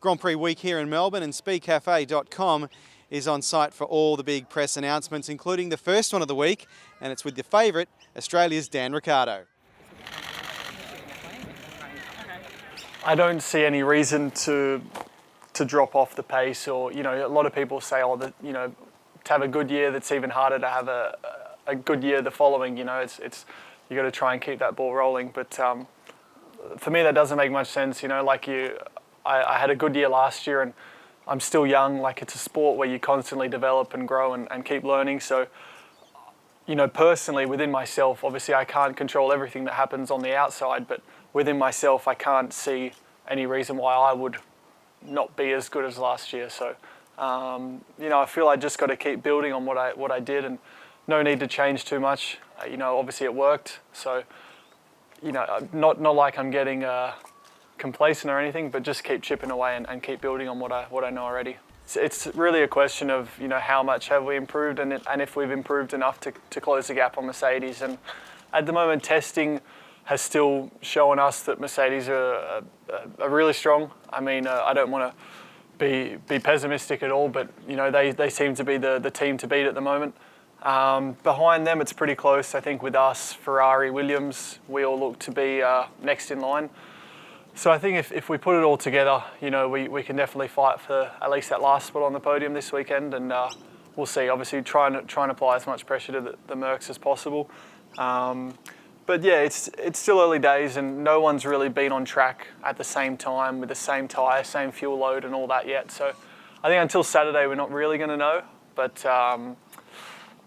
Grand Prix week here in Melbourne, and speedcafe.com is on site for all the big press announcements, including the first one of the week, and it's with your favourite, Australia's Dan Ricciardo. I don't see any reason to drop off the pace, or a lot of people say, to have a good year, that's even harder to have a good year the following. It's you got to try and keep that ball rolling. But for me, that doesn't make much sense. I had a good year last year, and I'm still young. Like, it's a sport where you constantly develop and grow and keep learning. So, personally, within myself, obviously I can't control everything that happens on the outside, but within myself, I can't see any reason why I would not be as good as last year. So, I feel I just got to keep building on what I did, and no need to change too much. Obviously it worked. So, not like I'm getting complacent or anything, but just keep chipping away and keep building on what I know already. It's really a question of how much have we improved, and if we've improved enough to close the gap on Mercedes. And at the moment, testing has still shown us that Mercedes are really strong. I mean, I don't want to be pessimistic at all, but they seem to be the team to beat at the moment. Behind them, it's pretty close. I think with us, Ferrari, Williams, we all look to be next in line. So I think if we put it all together, we can definitely fight for at least that last spot on the podium this weekend, and we'll see. Obviously, try and apply as much pressure to the Mercs as possible. But yeah, it's still early days, and no one's really been on track at the same time with the same tyre, same fuel load, and all that yet. So I think until Saturday, we're not really going to know. But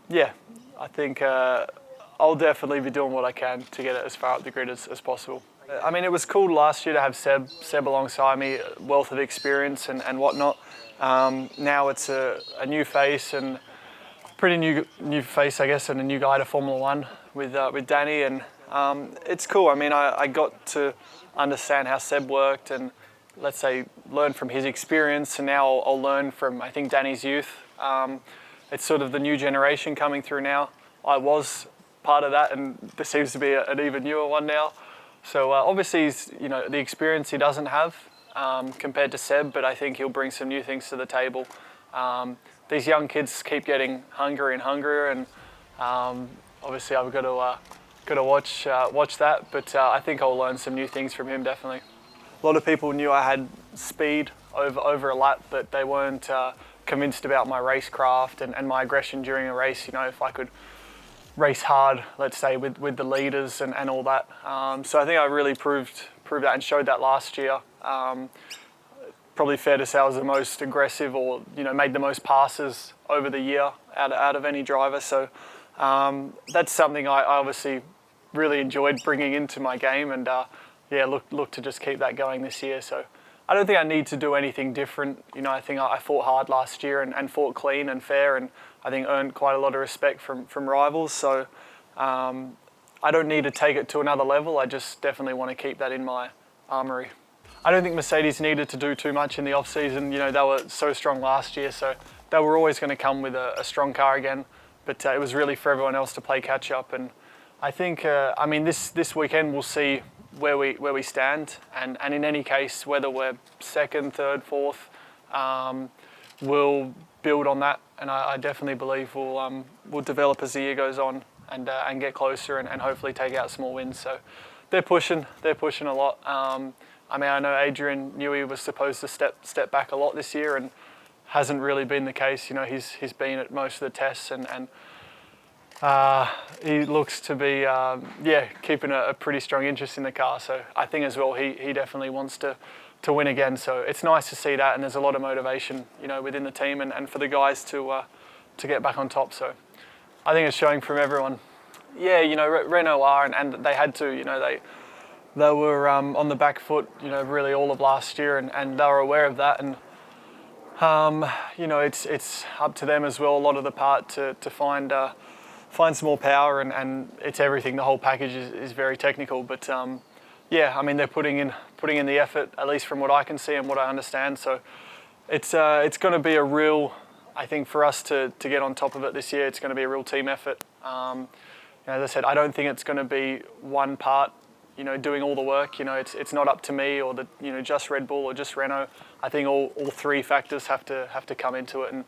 yeah, I think I'll definitely be doing what I can to get it as far up the grid as possible. I mean, it was cool last year to have Seb alongside me, wealth of experience and whatnot. Now it's a new face, and pretty new face, I guess, and a new guy to Formula One with Danny, and it's cool. I mean, I got to understand how Seb worked, and let's say learn from his experience, and now I'll learn from, I think, Danny's youth. It's sort of the new generation coming through now. I was part of that, and there seems to be an even newer one now. So obviously, he's, the experience he doesn't have compared to Seb, but I think he'll bring some new things to the table. These young kids keep getting hungrier and hungrier, and obviously I've got to watch that. But I think I'll learn some new things from him, definitely. A lot of people knew I had speed over a lap, but they weren't convinced about my racecraft and my aggression during a race. If I could race hard, let's say, with the leaders and all that. So I think I really proved that and showed that last year. Probably fair to say I was the most aggressive, or made the most passes over the year out of any driver. So that's something I obviously really enjoyed bringing into my game, and yeah, look to just keep that going this year. So I don't think I need to do anything different. I think I fought hard last year and fought clean and fair, and I think earned quite a lot of respect from rivals. So I don't need to take it to another level. I just definitely want to keep that in my armoury. I don't think Mercedes needed to do too much in the off-season. They were so strong last year, so they were always going to come with a strong car again. But it was really for everyone else to play catch-up. And I think, I mean, this weekend we'll see where we stand. And in any case, whether we're second, third, fourth, we'll build on that. And I definitely believe we'll develop as the year goes on and get closer and hopefully take out small wins. So they're pushing a lot. I mean, I know Adrian Newey was supposed to step back a lot this year, and hasn't really been the case. He's been at most of the tests, and he looks to be keeping a pretty strong interest in the car. So I think as well he definitely wants to win again. So it's nice to see that, and there's a lot of motivation within the team and for the guys to get back on top. So I think it's showing from everyone. Yeah, Renault are, and they had to. They were on the back foot, really all of last year, and they were aware of that. And it's up to them as well, a lot of the part to find some more power, and it's everything. The whole package is very technical, but yeah, I mean, they're putting in the effort, at least from what I can see and what I understand. So it's going to be a real, I think, for us to get on top of it this year, it's going to be a real team effort. As I said, I don't think it's going to be one part doing all the work. It's not up to me or just Red Bull or just Renault. I think all three factors have to come into it. And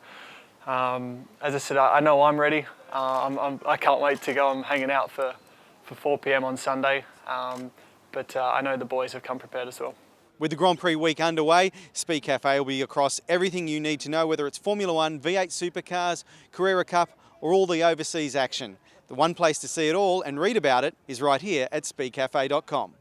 as I said, I know I'm ready. I can't wait to go. I'm hanging out for 4 p.m. on Sunday. But I know the boys have come prepared as well. With the Grand Prix week underway, Speed Cafe will be across everything you need to know, whether it's Formula One, V8 supercars, Carrera Cup, or all the overseas action. The one place to see it all and read about it is right here at speedcafe.com.